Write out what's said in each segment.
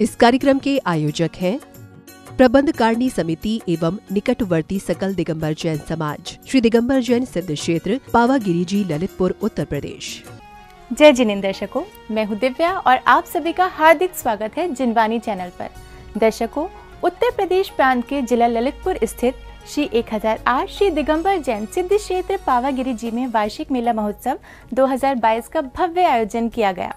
इस कार्यक्रम के आयोजक हैं प्रबंधकारिणी समिति एवं निकटवर्ती सकल दिगंबर जैन समाज, श्री दिगंबर जैन सिद्ध क्षेत्र, पावागिरी जी, ललितपुर, उत्तर प्रदेश। जय जिनेंद्र दर्शकों, मैं हूं दिव्या और आप सभी का हार्दिक स्वागत है जिनवाणी चैनल पर। दर्शकों, उत्तर प्रदेश प्रांत के जिला ललितपुर स्थित श्री 1008 श्री दिगंबर जैन सिद्ध क्षेत्र पावागिरी जी में वार्षिक मेला महोत्सव 2022 का भव्य आयोजन किया गया।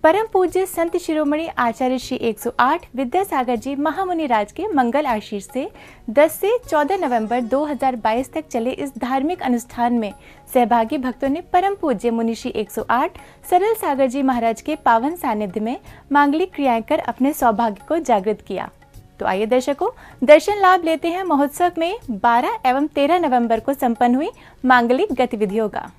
परम पूज्य संत शिरोमणि आचार्य श्री 108 विद्यासागर जी महामुनि राज के मंगल आशीष से 10 से 14 नवंबर 2022 तक चले इस धार्मिक अनुष्ठान में सहभागी भक्तों ने परम पूज्य मुनि श्री 108 सरल सागर जी महाराज के पावन सानिध्य में मांगलिक क्रियाएं कर अपने सौभाग्य को जागृत किया। तो आइए दर्शकों, दर्शन लाभ लेते हैं महोत्सव में 12 एवं 13 नवंबर को संपन्न हुई मांगलिक गतिविधियों का।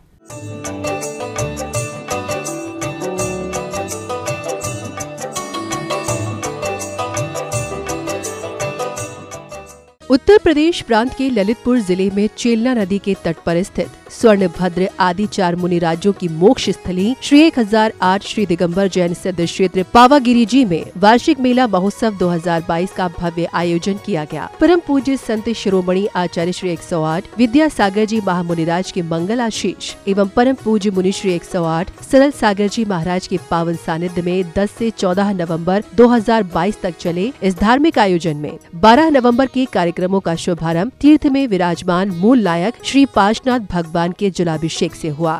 उत्तर प्रदेश प्रांत के ललितपुर जिले में चेलना नदी के तट पर स्थित स्वर्णभद्र आदि 4 मुनि राज्यों की मोक्ष स्थली श्री 1008 श्री दिगंबर जैन सिद्ध क्षेत्र पावागिरी जी में वार्षिक मेला महोत्सव 2022 का भव्य आयोजन किया गया। परम पूज्य संत शिरोमणि आचार्य श्री 108 विद्यासागर जी महामुनिराज के मंगल आशीष एवं परम पूज्य मुनि श्री 108 सरल सागर जी महाराज के पावन सानिध्य में 10 से 14 नवंबर 2022 तक चले इस धार्मिक आयोजन में 12 नवंबर के कार्यक्रमों का शुभारंभ तीर्थ में विराजमान मूल नायक श्री पार्श्वनाथ भगवान के जलाभिषेक से हुआ।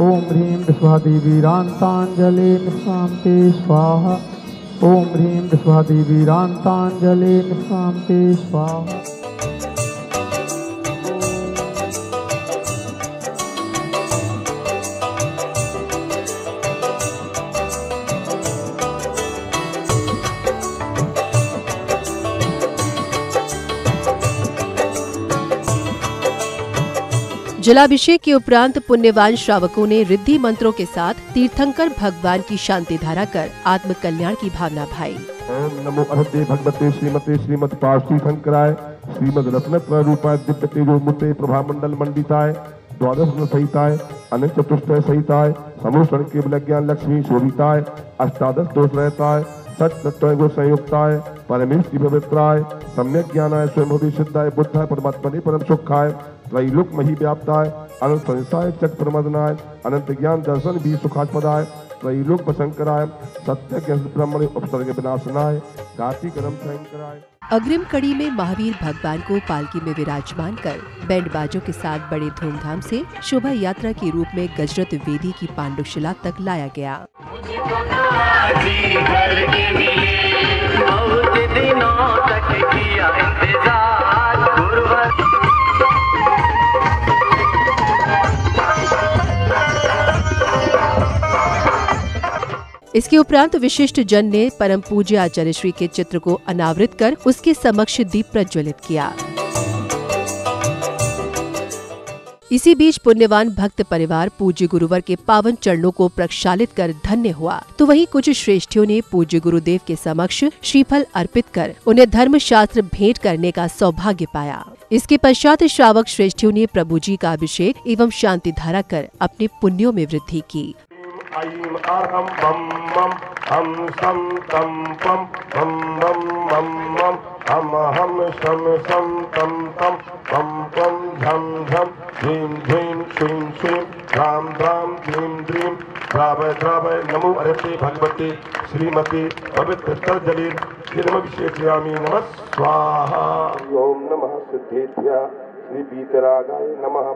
ओम ह्रीं विश्वादिवीरांतांजलि निशांते स्वाहा। ओम ह्रीं विश्वादिवीरांतांजलि निशांते स्वाहा। जलाभिषेक के उपरांत पुण्यवान श्रावकों ने रिद्धि मंत्रों के साथ तीर्थंकर भगवान की शांति धारा कर आत्म कल्याण की भावना भाई। ओम नमो अर्हते भगवते श्रीमते श्रीमद पार्श्वतीर्थंकराय श्रीमद रत्नत्रय रूपाय दिव्य तेजोमूर्ते प्रभामंडल मंडिताय द्वादश गुण सहिताय अनंत चतुष्टय सहिताय समूह केवल ज्ञान लक्ष्मी शोभिताय अष्टादश दोष रहताय सच तत्व संयुक्ताय परमेश्वरी पवित्राय सम्यक ज्ञानाय स्वयं सिद्धाय बुद्धाय परमात्मने परम सुखाय त्रैलोक मही व्याप्ताय अनंत संसाय चक प्रमदनाय अनंत ज्ञान दर्शन भी सुखास्पदाय त्रैलोक प्रशंकराय सत्य ज्ञान ब्रह्मणे उपसर्ग विनाशनाय कार्तिकरम शंकराय। अग्रिम कड़ी में महावीर भगवान को पालकी में विराजमान कर बैंड बाजों के साथ बड़े धूमधाम से शोभा यात्रा के रूप में गजरत वेदी की पांडुशिला तक लाया गया। इसके उपरांत विशिष्ट जन ने परम पूज्य आचार्य श्री के चित्र को अनावृत कर उसके समक्ष दीप प्रज्वलित किया। इसी बीच पुण्यवान भक्त परिवार पूज्य गुरुवर के पावन चरणों को प्रक्षालित कर धन्य हुआ, तो वहीं कुछ श्रेष्ठियों ने पूज्य गुरुदेव के समक्ष श्रीफल अर्पित कर उन्हें धर्म शास्त्र भेंट करने का सौभाग्य पाया। इसके पश्चात श्रावक श्रेष्ठियों ने प्रभु जी का अभिषेक एवं शांति धारा कर अपने पुण्यों में वृद्धि की। ऐं अर्हं बम मम हम सम तम पम बम बम मम मम हम शम सम तम तम पम पम झम झम झीं झीं श्रीं श्रीं राम राम क्लीं द्रीं द्रावय द्रावय नमो अर्हते भगवते श्रीमते पवित्र तर्जलि विशेषयामि नमः स्वाहा। ओम नमः सिद्धेभ्यः श्री वीतरागाय नमः।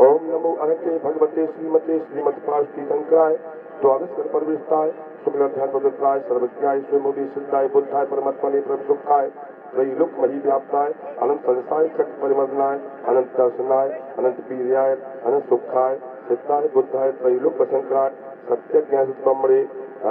ओम नमो अर्हते भगवते श्रीमते श्रीमद पार्श्वतीर्थंकराय द्वादश परविष्टाय शुक्लाध्यान पवित्राय सर्वज्ञाय स्वयं सिद्धाय बुद्धाय परमात्मने परम सुखाय त्रैलोक मही व्याप्ताय अनंत संसाय चक परिमर्दनाय अनंत दर्शनाय अनंत वीर्याय अनंत सुखाय सिद्धाय बुद्धाय त्रैलोक प्रशंकराय सत्य ज्ञान ब्रह्मणे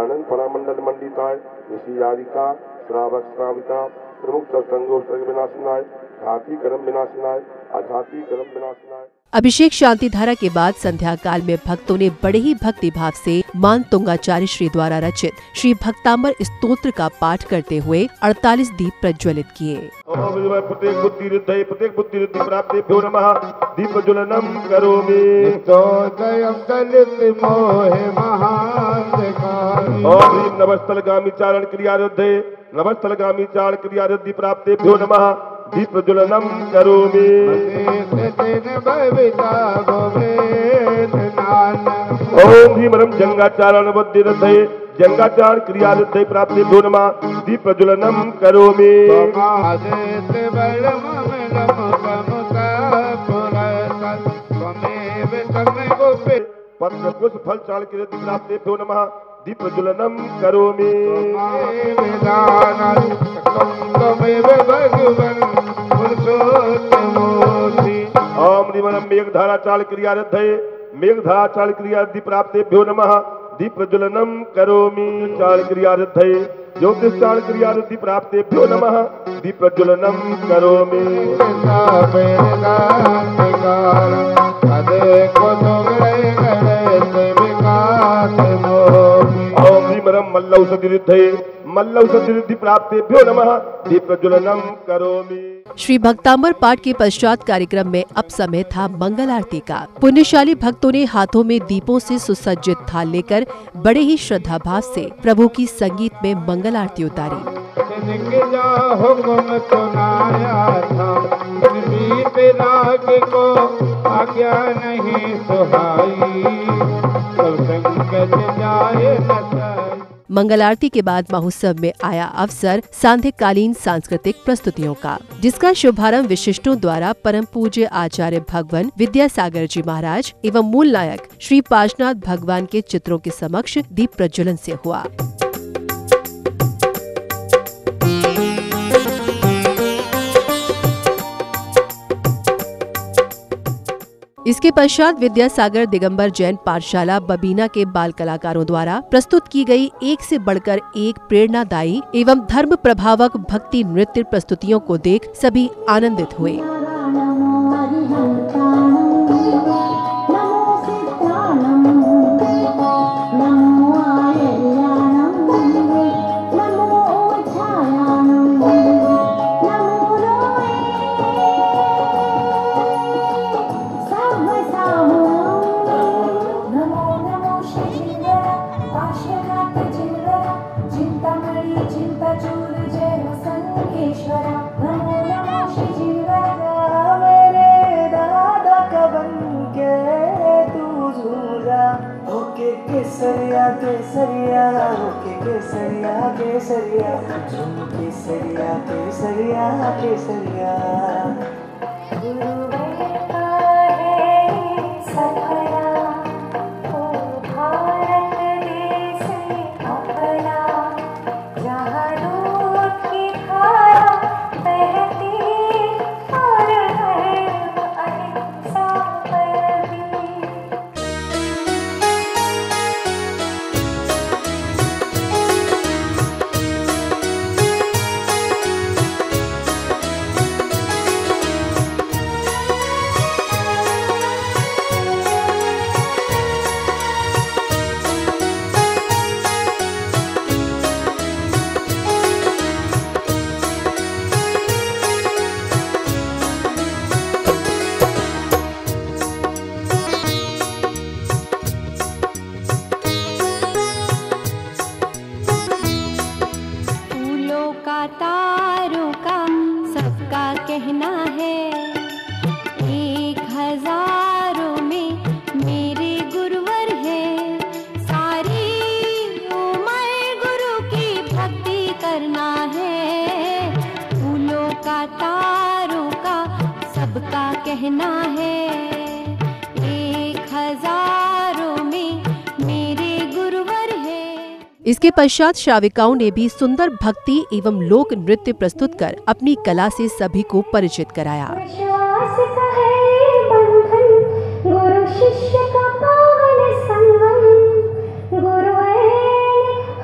अनंत परामंडल मंडिताय ऋषि यादिका श्रावक श्राविका प्रमुख सत्संगोष्ठ विनाशनाय घाती कर्म विनाशनाय अघाती कर्म विनाशनाय। अभिषेक शांति धारा के बाद संध्या काल में भक्तों ने बड़े ही भक्ति भाव से मान तुंगाचार्य श्री द्वारा रचित श्री भक्तांबर स्तोत्र का पाठ करते हुए 48 दीप प्रज्वलित किए। प्रत्येक बुद्धि प्राप्तिभ्यो नमः दीप ज्वलनम करोमि। ओम नमस्तल गामी चारण क्रिया नभस्थलगामी चार क्रिया रिद्धि प्राप्तेभ्यो नमः दीप प्रज्वलनम करोमि। ओम भीमरम जंगाचारण बुद्धि रथये जंगाचार क्रिया रिद्धि प्राप्तेभ्यो नमः दीप प्रज्वलनम करोमि। पत्र पुष्प फल चाल की रिद्धि प्राप्तेभ्यो नमः दीप प्रज्वलनम करोमि। ओम निमनम मेघधारा चाल क्रिया रिद्धये मेघधारा चाल क्रिया रिद्धि प्राप्तेभ्यो नमः दीप प्रज्वलनम करोमि। चाल क्रिया रिद्धये ज्योतिष चाल क्रिया रिद्धि प्राप्तेभ्यो नमः दीप प्रज्वलनम करोमि। ओम भीमरम मल्लौषधि रिद्धये मल्लौषधि रिद्धि प्राप्तेभ्यो नमः दीप प्रज्वलनम करोमि। श्री भक्तांबर पाठ के पश्चात कार्यक्रम में अब समय था मंगल आरती का। पुण्यशाली भक्तों ने हाथों में दीपों से सुसज्जित थाल लेकर बड़े ही श्रद्धा भाव से प्रभु की संगीत में मंगल आरती उतारी। मंगल आरती के बाद महोत्सव में आया अवसर सांध्यकालीन सांस्कृतिक प्रस्तुतियों का, जिसका शुभारंभ विशिष्टों द्वारा परम पूज्य आचार्य भगवान विद्यासागर जी महाराज एवं मूल नायक श्री पार्श्वनाथ भगवान के चित्रों के समक्ष दीप प्रज्वलन से हुआ। इसके पश्चात विद्यासागर दिगंबर जैन पाठशाला बबीना के बाल कलाकारों द्वारा प्रस्तुत की गई एक से बढ़कर एक प्रेरणादायी एवं धर्म प्रभावक भक्ति नृत्य प्रस्तुतियों को देख सभी आनंदित हुए। केसरिया केसरिया होके केसरिया केसरिया झूम केसरिया केसरिया केसरिया तारों का सबका कहना है, 1000 में मेरे गुरुवर है। सारी उम्र गुरु की भक्ति करना है। फूलों का तारों का सबका कहना है, 1000 में मेरे गुरुवर है। इसके पश्चात श्राविकाओं ने भी सुंदर भक्ति एवं लोक नृत्य प्रस्तुत कर अपनी कला से सभी को परिचित कराया। गुरु शिष्य का पावन संगम, गुरुवर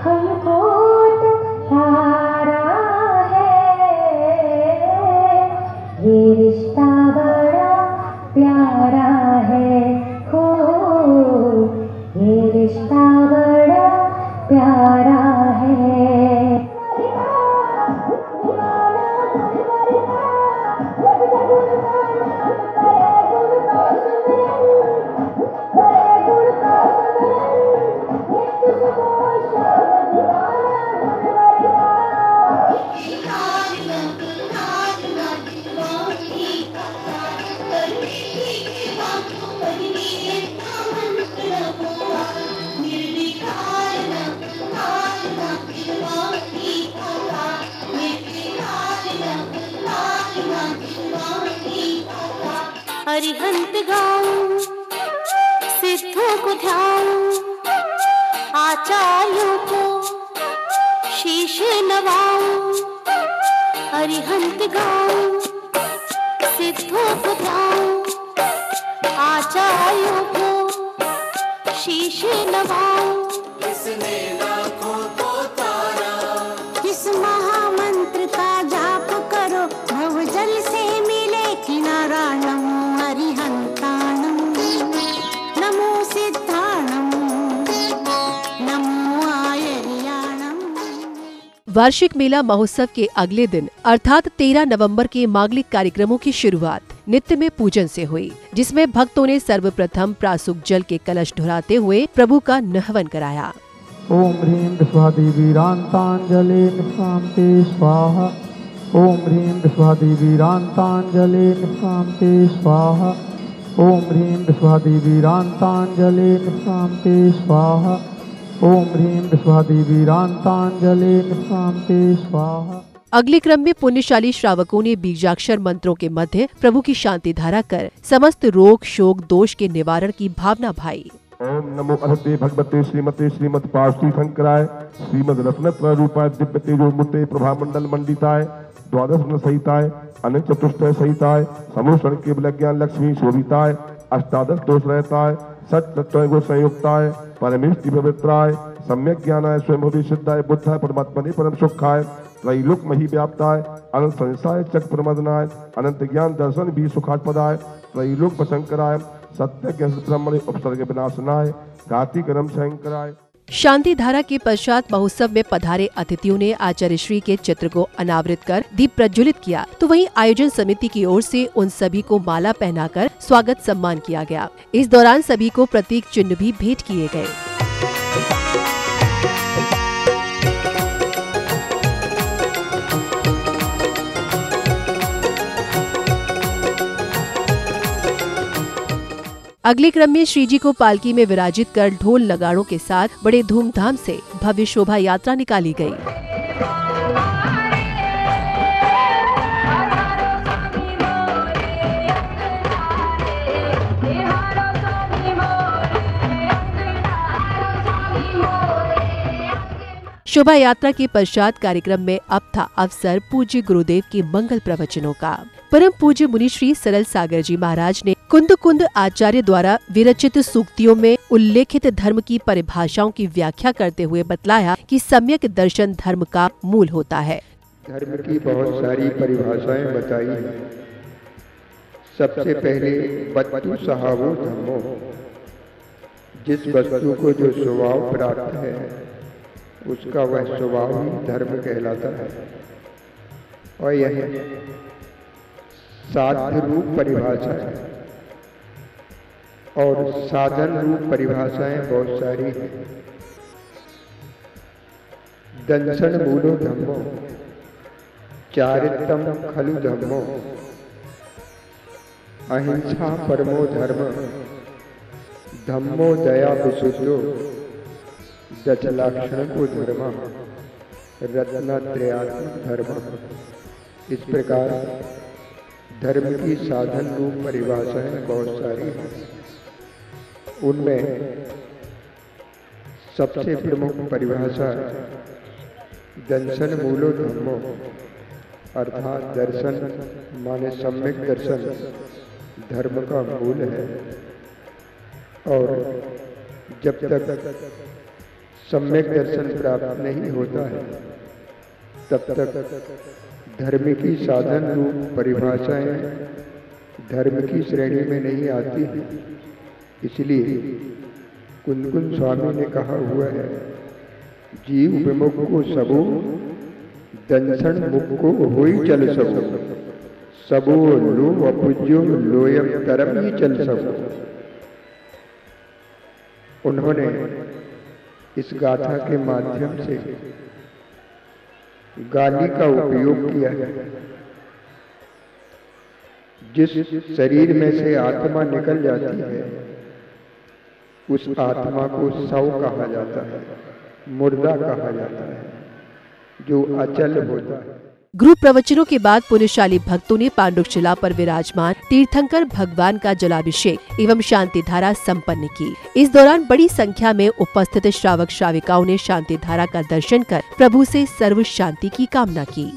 हमको तारा है। ये रिश्ता बड़ा प्यारा है, हो ये रिश्ता बड़ा प्यारा है। अरिहंत गाऊं, सिद्धों को ध्याऊं, आचार्यों को शीश नवाऊं। अरिहंत गाऊं, सिद्धों को ध्याऊं, आचार्यों को शीश नवाऊं। किसने लाखों को तारा, इस महामंत्र का जाप करो, भवजल से मिले किनारा। नमो अरिहंताणं, नमो सिद्धाणं, नमो आयर्याणं। वार्षिक मेला महोत्सव के अगले दिन अर्थात 13 नवंबर के मांगलिक कार्यक्रमों की शुरुआत नित्य में पूजन से हुई, जिसमें भक्तों ने सर्वप्रथम प्रासुक जल के कलश ढुराते हुए प्रभु का नहवन कराया। ओम ह्रीं विश्वादिवीरान्ताञ्जलिं शान्ति स्वाहा। ओम ह्रीं विश्वादिवीरान्ताञ्जलिं शान्ति स्वाहा। ओम ह्रीं विश्वादिवीरान्ताञ्जलिं शान्ति स्वाहा। ओम ह्रीं विश्वादिवीरान्ताञ्जलिं शान्ति स्वाहा। अगले क्रम में पुण्यशाली श्रावकों ने बीजाक्षर मंत्रों के मध्य प्रभु की शांति धारा कर समस्त रोग शोक दोष के निवारण की भावना भाई। ओम नमो अर्हते भगवते श्रीमते श्रीमद पार्श्वी शंकराय श्रीमद रत्नत्र रूपाय दिव्य तेजो मूर्ते प्रभा मंडल मंडिताय द्वादश गुण सहिताय अनंत चतुष्टय सहिताय समूषण केवल ज्ञान लक्ष्मी शोभिताय अष्टादश दोष रहताय सत्य गो संयुक्ताय परमेष्टि पवित्राय सम्यक ज्ञानाय स्वयं विशुद्धाय बुद्धाय परमात्मने परम सुखाय त्रैलोक मही व्याप्ताय अनंत संसाय चक प्रमदनाय अनंत ज्ञान दर्शन भी सुखास्पदाय त्रैलोक प्रशंकराय सत्य के ब्रह्मणे उपसर्ग विनाशनाय कार्तिक रम शंकराय। शांति धारा के पश्चात महोत्सव में पधारे अतिथियों ने आचार्य श्री के चित्र को अनावृत कर दीप प्रज्वलित किया, तो वहीं आयोजन समिति की ओर से उन सभी को माला पहनाकर स्वागत सम्मान किया गया। इस दौरान सभी को प्रतीक चिन्ह भी भेंट किए गए। अगले क्रम में श्री जी को पालकी में विराजित कर ढोल नगाड़ों के साथ बड़े धूमधाम से भव्य शोभा यात्रा निकाली गई। शोभा यात्रा के पश्चात कार्यक्रम में अब था अवसर पूज्य गुरुदेव के मंगल प्रवचनों का। परम पूज्य मुनि श्री सरल सागर जी महाराज ने कुंद कुंद आचार्य द्वारा विरचित सूक्तियों में उल्लेखित धर्म की परिभाषाओं की व्याख्या करते हुए बतलाया कि सम्यक दर्शन धर्म का मूल होता है। धर्म की बहुत सारी परिभाषाएं बताई हैं। सबसे पहले वस्तु सहावो धर्मो, जिस वस्तु को जो स्वभाव प्राप्त है उसका वह स्वभाव ही धर्म कहलाता है। और यह साध्य रूप परिभाषा है और साधन रूप परिभाषाएं बहुत सारी हैं। दंशन मूलो धम्मो, चारित्रम खलु धम्मो, अहिंसा परमो धर्म, धम्मो दया विशुद्धो, दशलक्षण को धर्म, रत्नत्रयात्मक धर्म। इस प्रकार धर्म की साधन रूप परिभाषाएं बहुत सारी हैं। उनमें सबसे प्रमुख परिभाषा दंशन मूलो धर्मो, अर्थात दर्शन माने सम्यक दर्शन धर्म का मूल है। और जब तक सम्यक दर्शन प्राप्त नहीं होता है तब तक धर्म की साधन रूप परिभाषाएं धर्म की श्रेणी में नहीं आती हैं। इसलिए कुंदकुंद स्वामी ने कहा हुआ है, जीव विमुख को सबो, दंशन मुख को होई चल सबो, सबो लो अपूज्यो लोयम तरम ही चल सबो। उन्होंने इस गाथा के माध्यम से गाली का उपयोग किया है। जिस शरीर में से आत्मा निकल जाती है उस आत्मा को शव कहा जाता है, मुर्दा कहा जाता है, जो अचल होता है। गुरु प्रवचनों के बाद पुण्यशाली भक्तों ने पांडुक शिला पर विराजमान तीर्थंकर भगवान का जलाभिषेक एवं शांति धारा संपन्न की। इस दौरान बड़ी संख्या में उपस्थित श्रावक श्राविकाओं ने शांति धारा का दर्शन कर प्रभु से सर्व शांति की कामना की।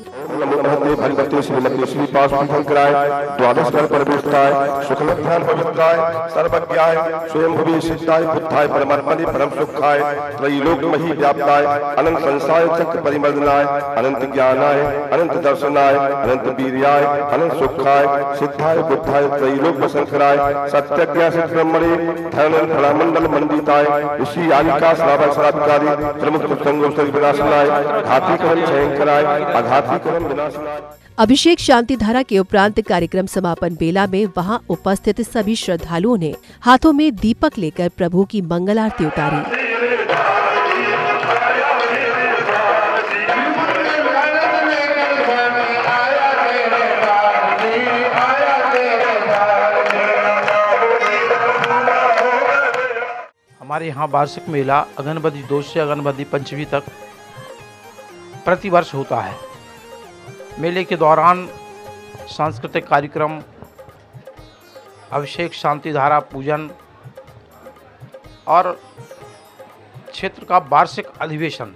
अनंत संसार चक्र परिमर्दनाय, अनंत ज्ञानाय, अनंत दर्शनाय, अनंत वीर्याय, अनंत सुखाय, सिद्धाय, बुद्धाय, त्रैलोक वसंकराय, सत्यज्ञा सिद्ध ब्रह्मणे, धर्म फलामंडल मंडिताय, ऋषि यानिका श्रावक श्राविकारी, प्रमुख संगम सरि विनाशनाय, घातीकरण क्षयंकराय, अघातीकरण विनाशनाय। अभिषेक शांति धारा के उपरांत कार्यक्रम समापन बेला में वहां उपस्थित सभी श्रद्धालुओं ने हाथों में दीपक लेकर प्रभु की मंगल आरती उतारी। हमारे यहाँ वार्षिक मेला अगनबदी 2 से अगनबदी पंचमी तक प्रतिवर्ष होता है। मेले के दौरान सांस्कृतिक कार्यक्रम, अभिषेक शांति धारा पूजन और क्षेत्र का वार्षिक अधिवेशन,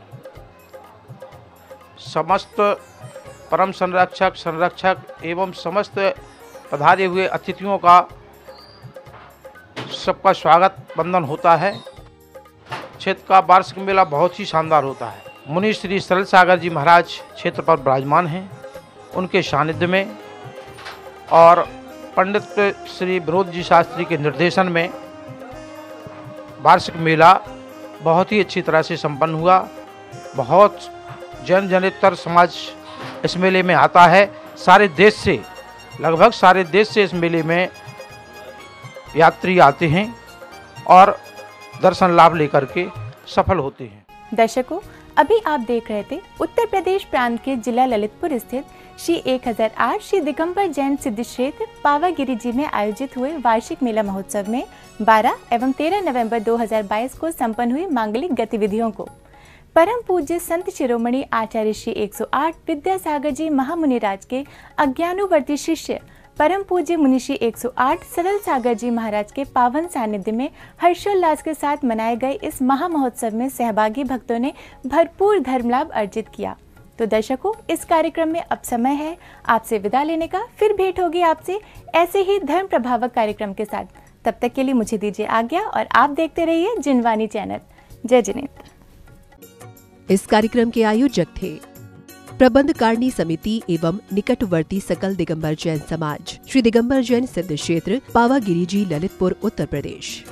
समस्त परम संरक्षक एवं समस्त पधारे हुए अतिथियों का सबका स्वागत बंधन होता है। क्षेत्र का वार्षिक मेला बहुत ही शानदार होता है। मुनि श्री सरल सागर जी महाराज क्षेत्र पर विराजमान हैं। उनके सानिध्य में और पंडित श्री विनोद जी शास्त्री के निर्देशन में वार्षिक मेला बहुत ही अच्छी तरह से संपन्न हुआ। बहुत जनेतर समाज इस मेले में आता है। सारे देश से, लगभग सारे देश से इस मेले में यात्री आते हैं और दर्शन लाभ लेकर के सफल होते हैं। दर्शकों, अभी आप देख रहे थे उत्तर प्रदेश प्रांत के जिला ललितपुर स्थित श्री 1008 श्री दिगंबर जैन सिद्ध क्षेत्र पावागिरी जी में आयोजित हुए वार्षिक मेला महोत्सव में 12 एवं 13 नवंबर 2022 को संपन्न हुई मांगलिक गतिविधियों को परम पूज्य संत शिरोमणि आचार्य श्री 108 विद्यासागर जी महामुनिराज के अज्ञानुवर्ती शिष्य परम पूज्य मुनि श्री 108 सरल सागर जी महाराज के पावन सानिध्य में हर्षोल्लास के साथ मनाए गए इस महा महोत्सव में सहभागी भक्तों ने भरपूर धर्म लाभ अर्जित किया। तो दर्शकों, इस कार्यक्रम में अब समय है आपसे विदा लेने का। फिर भेंट होगी आपसे ऐसे ही धर्म प्रभावक कार्यक्रम के साथ। तब तक के लिए मुझे दीजिए आज्ञा और आप देखते रहिए जिनवानी चैनल। जय जिनेन्द्र। इस कार्यक्रम के आयोजक थे प्रबंधकारिणी समिति एवं निकटवर्ती सकल दिगंबर जैन समाज, श्री दिगंबर जैन सिद्ध क्षेत्र, पावागिरी जी, ललितपुर, उत्तर प्रदेश।